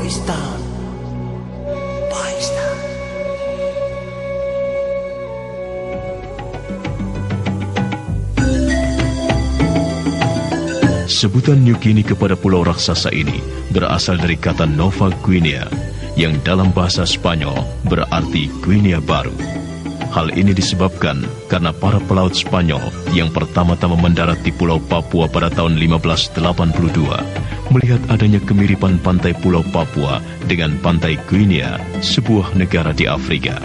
Pakistan. Sebutan New Guinea kepada pulau raksasa ini berasal dari kata Nova Guinea, yang dalam bahasa Spanyol berarti Guinea Baru. Hal ini disebabkan karena para pelaut Spanyol yang pertama-tama mendarat di Pulau Papua pada tahun 1582 melihat adanya kemiripan pantai Pulau Papua dengan pantai Guinea, sebuah negara di Afrika.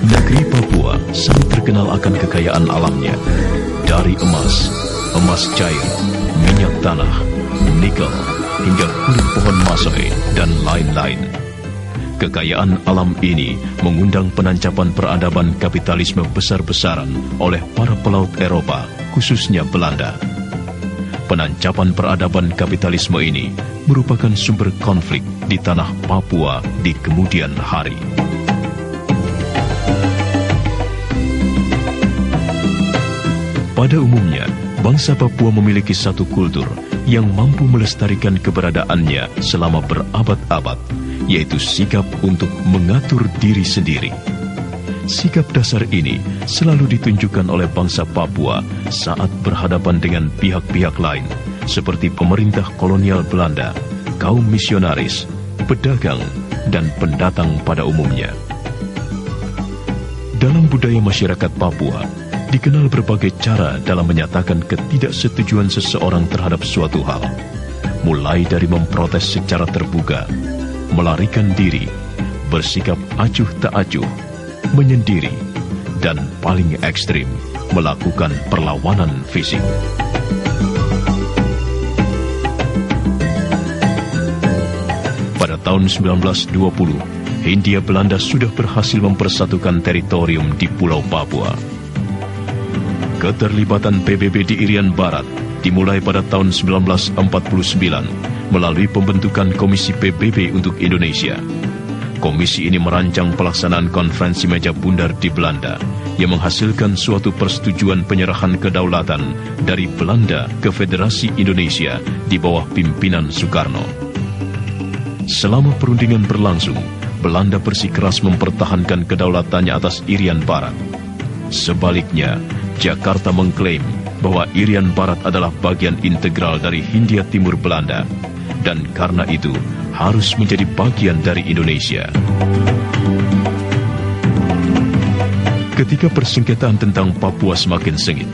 Negeri Papua sangat terkenal akan kekayaan alamnya, dari emas cair, minyak tanah, nikel, hingga kulit pohon masoi, dan lain-lain. Kekayaan alam ini mengundang penancapan peradaban kapitalisme besar-besaran oleh para pelaut Eropa, khususnya Belanda. Penancapan peradaban kapitalisme ini merupakan sumber konflik di tanah Papua di kemudian hari. Pada umumnya, bangsa Papua memiliki satu kultur yang mampu melestarikan keberadaannya selama berabad-abad, yaitu sikap untuk mengatur diri sendiri. Sikap dasar ini selalu ditunjukkan oleh bangsa Papua saat berhadapan dengan pihak-pihak lain, seperti pemerintah kolonial Belanda, kaum misionaris, pedagang, dan pendatang pada umumnya. Dalam budaya masyarakat Papua, dikenal berbagai cara dalam menyatakan ketidaksetujuan seseorang terhadap suatu hal, mulai dari memprotes secara terbuka, melarikan diri, bersikap acuh tak acuh, menyendiri, dan paling ekstrim, melakukan perlawanan fisik. Pada tahun 1920, Hindia Belanda sudah berhasil mempersatukan teritorium di Pulau Papua. Keterlibatan PBB di Irian Barat dimulai pada tahun 1949 melalui pembentukan Komisi PBB untuk Indonesia. Komisi ini merancang pelaksanaan konferensi meja bundar di Belanda yang menghasilkan suatu persetujuan penyerahan kedaulatan dari Belanda ke Federasi Indonesia di bawah pimpinan Soekarno. Selama perundingan berlangsung, Belanda bersikeras mempertahankan kedaulatannya atas Irian Barat. Sebaliknya, Jakarta mengklaim bahwa Irian Barat adalah bagian integral dari Hindia Timur Belanda, dan karena itu harus menjadi bagian dari Indonesia. Ketika persengketaan tentang Papua semakin sengit,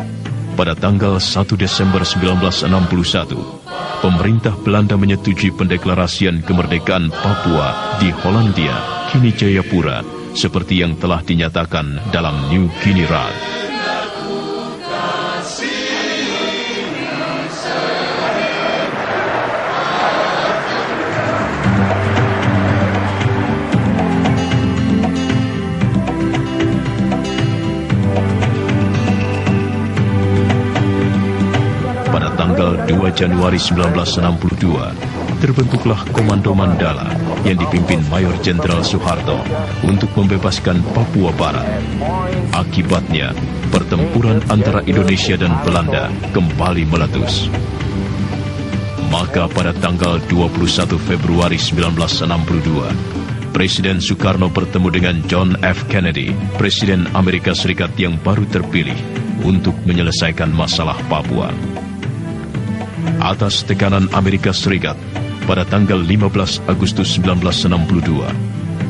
pada tanggal 1 Desember 1961, pemerintah Belanda menyetujui pendeklarasian kemerdekaan Papua di Hollandia, kini Jayapura, seperti yang telah dinyatakan dalam New Guinea Rad. Pada tanggal 2 Januari 1962, terbentuklah Komando Mandala yang dipimpin Mayor Jenderal Soeharto untuk membebaskan Papua Barat. Akibatnya, pertempuran antara Indonesia dan Belanda kembali meletus. Maka pada tanggal 21 Februari 1962, Presiden Soekarno bertemu dengan John F. Kennedy, Presiden Amerika Serikat yang baru terpilih, untuk menyelesaikan masalah Papua. Atas tekanan Amerika Serikat, pada tanggal 15 Agustus 1962,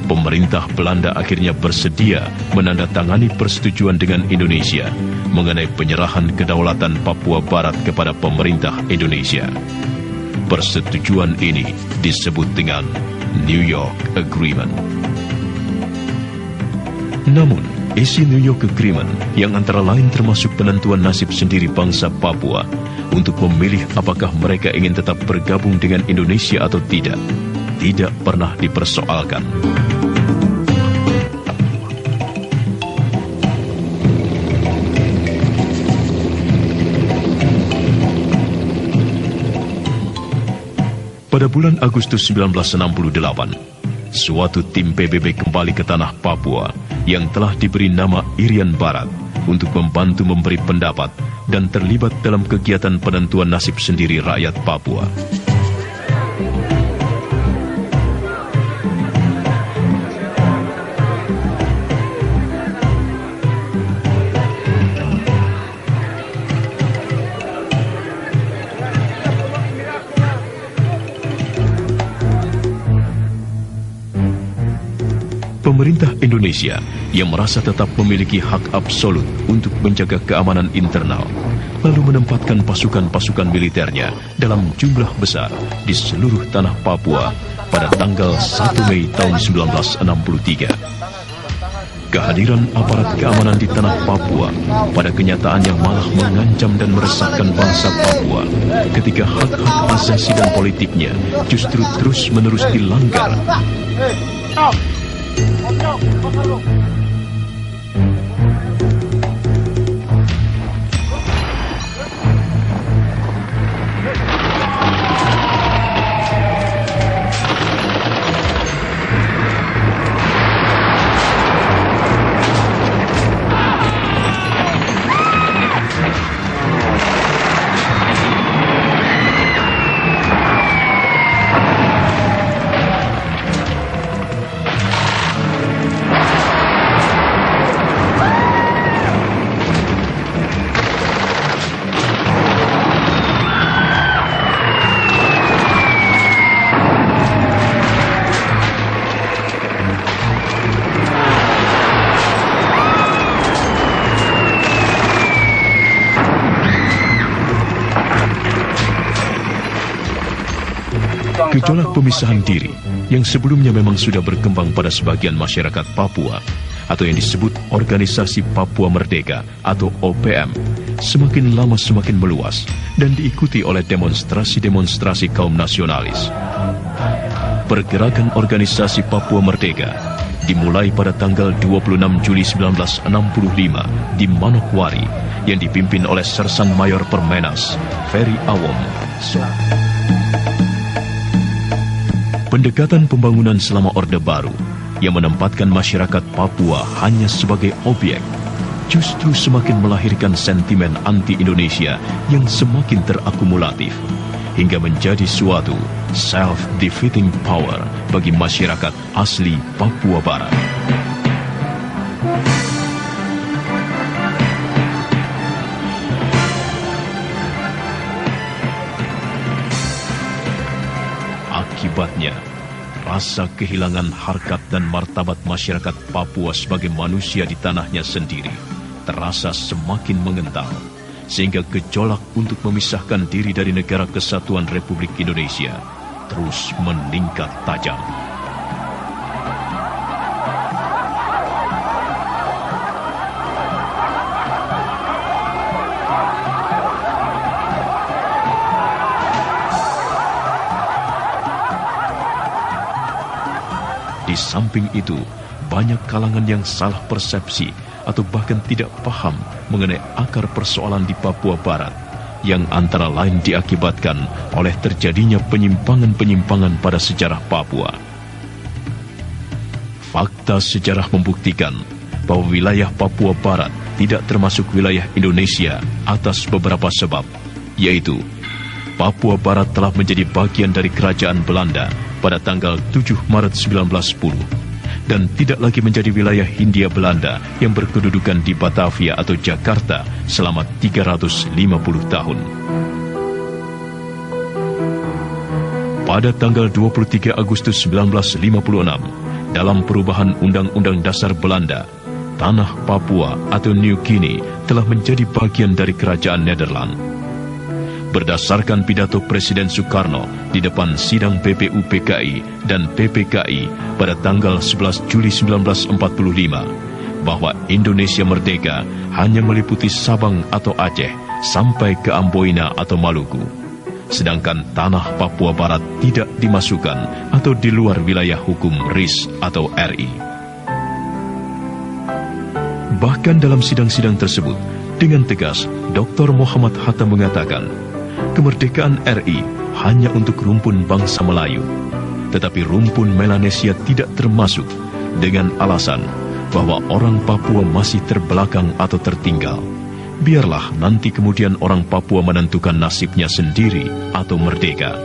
pemerintah Belanda akhirnya bersedia menandatangani persetujuan dengan Indonesia mengenai penyerahan kedaulatan Papua Barat kepada pemerintah Indonesia. Persetujuan ini disebut dengan New York Agreement. Namun, isi New York Agreement yang antara lain termasuk penentuan nasib sendiri bangsa Papua untuk memilih apakah mereka ingin tetap bergabung dengan Indonesia atau tidak pernah dipersoalkan. Pada bulan Agustus 1968, suatu tim PBB kembali ke tanah Papua yang telah diberi nama Irian Barat untuk membantu memberi pendapat dan terlibat dalam kegiatan penentuan nasib sendiri rakyat Papua. pemerintah Indonesia yang merasa tetap memiliki hak absolut untuk menjaga keamanan internal, lalu menempatkan pasukan-pasukan militernya dalam jumlah besar di seluruh tanah Papua pada tanggal 1 Mei tahun 1963. Kehadiran aparat keamanan di tanah Papua pada kenyataannya malah mengancam dan meresahkan bangsa Papua ketika hak-hak asasi dan politiknya justru terus-menerus dilanggar. Gejolak pemisahan diri yang sebelumnya memang sudah berkembang pada sebagian masyarakat Papua atau yang disebut Organisasi Papua Merdeka atau OPM semakin lama semakin meluas dan diikuti oleh demonstrasi-demonstrasi kaum nasionalis. Pergerakan Organisasi Papua Merdeka dimulai pada tanggal 26 Juli 1965 di Manokwari yang dipimpin oleh Sersan Mayor Permenas Ferry Awom. Pendekatan pembangunan selama Orde Baru yang menempatkan masyarakat Papua hanya sebagai objek justru semakin melahirkan sentimen anti-Indonesia yang semakin terakumulatif hingga menjadi suatu self-defeating power bagi masyarakat asli Papua Barat. Akibatnya, rasa kehilangan harkat dan martabat masyarakat Papua sebagai manusia di tanahnya sendiri terasa semakin mengental, sehingga gejolak untuk memisahkan diri dari Negara Kesatuan Republik Indonesia terus meningkat tajam. Di samping itu, banyak kalangan yang salah persepsi atau bahkan tidak paham mengenai akar persoalan di Papua Barat yang antara lain diakibatkan oleh terjadinya penyimpangan-penyimpangan pada sejarah Papua. Fakta sejarah membuktikan bahwa wilayah Papua Barat tidak termasuk wilayah Indonesia atas beberapa sebab, yaitu Papua Barat telah menjadi bagian dari Kerajaan Belanda pada tanggal 7 Maret 1910 dan tidak lagi menjadi wilayah Hindia Belanda yang berkedudukan di Batavia atau Jakarta selama 350 tahun. Pada tanggal 23 Agustus 1956, dalam perubahan Undang-Undang Dasar Belanda, tanah Papua atau New Guinea telah menjadi bagian dari Kerajaan Nederland. Berdasarkan pidato Presiden Soekarno di depan sidang PPU-PKI dan PPKI pada tanggal 11 Juli 1945, bahwa Indonesia merdeka hanya meliputi Sabang atau Aceh sampai ke Amboina atau Maluku, sedangkan tanah Papua Barat tidak dimasukkan atau di luar wilayah hukum RIS atau RI. Bahkan dalam sidang-sidang tersebut, dengan tegas, Dr. Muhammad Hatta mengatakan, kemerdekaan RI hanya untuk rumpun bangsa Melayu, tetapi rumpun Melanesia tidak termasuk dengan alasan bahwa orang Papua masih terbelakang atau tertinggal. Biarlah nanti kemudian orang Papua menentukan nasibnya sendiri atau merdeka.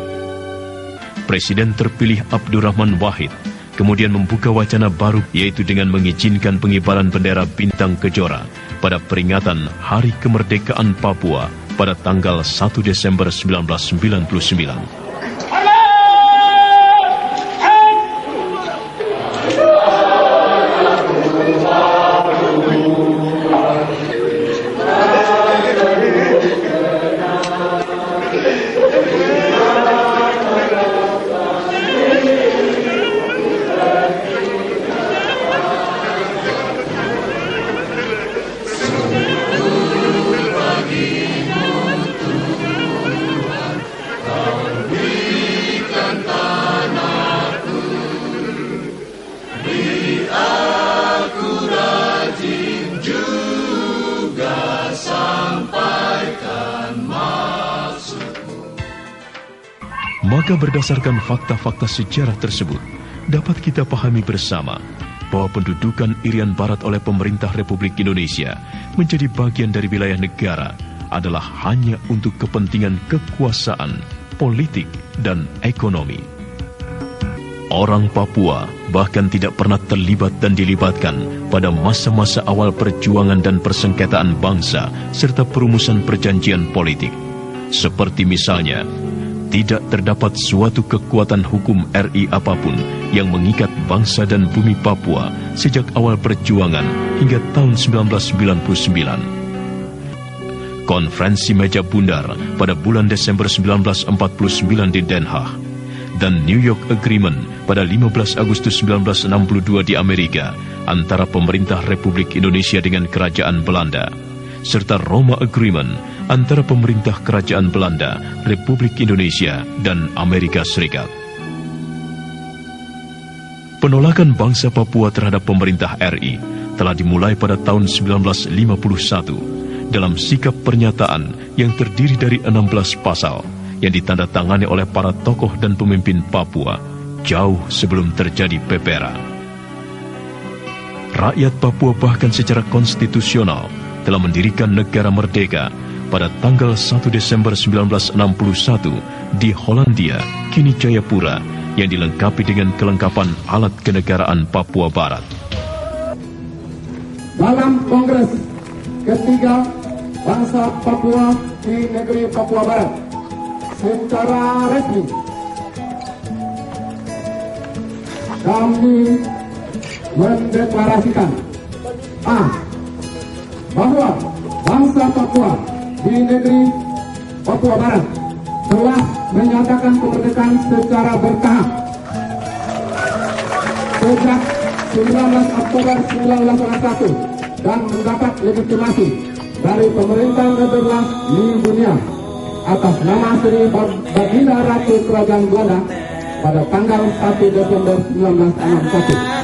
Presiden terpilih Abdurrahman Wahid kemudian membuka wacana baru, yaitu dengan mengizinkan pengibaran bendera bintang kejora pada peringatan Hari Kemerdekaan Papua pada tanggal 1 Desember 1999. Maka berdasarkan fakta-fakta sejarah tersebut, dapat kita pahami bersama bahwa pendudukan Irian Barat oleh pemerintah Republik Indonesia menjadi bagian dari wilayah negara adalah hanya untuk kepentingan kekuasaan, politik, dan ekonomi. Orang Papua bahkan tidak pernah terlibat dan dilibatkan pada masa-masa awal perjuangan dan persengketaan bangsa serta perumusan perjanjian politik. Seperti misalnya, tidak terdapat suatu kekuatan hukum RI apapun yang mengikat bangsa dan bumi Papua sejak awal perjuangan hingga tahun 1949. Konferensi Meja Bundar pada bulan Desember 1949 di Den Haag dan New York Agreement pada 15 Agustus 1962 di Amerika antara pemerintah Republik Indonesia dengan Kerajaan Belanda, serta Roma Agreement antara pemerintah Kerajaan Belanda, Republik Indonesia, dan Amerika Serikat. Penolakan bangsa Papua terhadap pemerintah RI telah dimulai pada tahun 1951 dalam sikap pernyataan yang terdiri dari 16 pasal yang ditandatangani oleh para tokoh dan pemimpin Papua jauh sebelum terjadi pepera. Rakyat Papua bahkan secara konstitusional telah mendirikan negara merdeka pada tanggal 1 Desember 1961 di Hollandia, kini Jayapura, yang dilengkapi dengan kelengkapan alat kenegaraan Papua Barat. Dalam Kongres ketiga Bangsa Papua di negeri Papua Barat, secara resmi kami mendeklarasikan bahwa bangsa Papua di negeri Papua Barat telah menyatakan kemerdekaan secara bertahap sejak 19 Oktober 1941 dan mendapat legitimasi dari pemerintah Nederland di dunia atas nama Sri Baginda Ratu Kerajaan Belanda pada tanggal 1 Desember 1961.